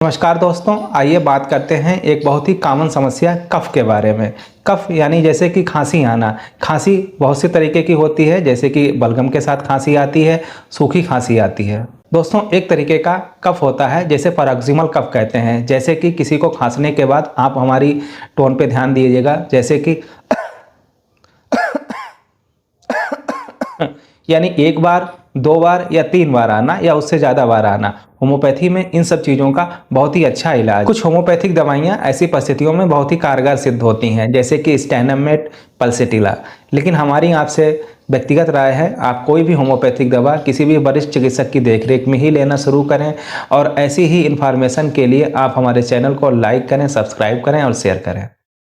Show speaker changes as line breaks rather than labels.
नमस्कार दोस्तों, आइए बात करते हैं एक बहुत ही कॉमन समस्या कफ के बारे में। कफ यानी जैसे कि खांसी आना। खांसी बहुत सी तरीके की होती है, जैसे कि बलगम के साथ खांसी आती है, सूखी खांसी आती है। दोस्तों, एक तरीके का कफ होता है जैसे पैरोक्सिमल कफ कहते हैं, जैसे कि किसी को खांसने के बाद आप हमारी टोन पे ध्यान दीजिएगा, जैसे कि यानी एक बार, दो बार या तीन बार आना या उससे ज़्यादा बार आना। होम्योपैथी में इन सब चीज़ों का बहुत ही अच्छा इलाज। कुछ होम्योपैथिक दवाइयाँ ऐसी परिस्थितियों में बहुत ही कारगर सिद्ध होती हैं, जैसे कि स्टैनमेट, पल्सेटिला। लेकिन हमारी आपसे व्यक्तिगत राय है, आप कोई भी होम्योपैथिक दवा किसी भी वरिष्ठ चिकित्सक की देखरेख में ही लेना शुरू करें। और ऐसी ही इन्फॉर्मेशन के लिए आप हमारे चैनल को लाइक करें, सब्सक्राइब करें और शेयर करें।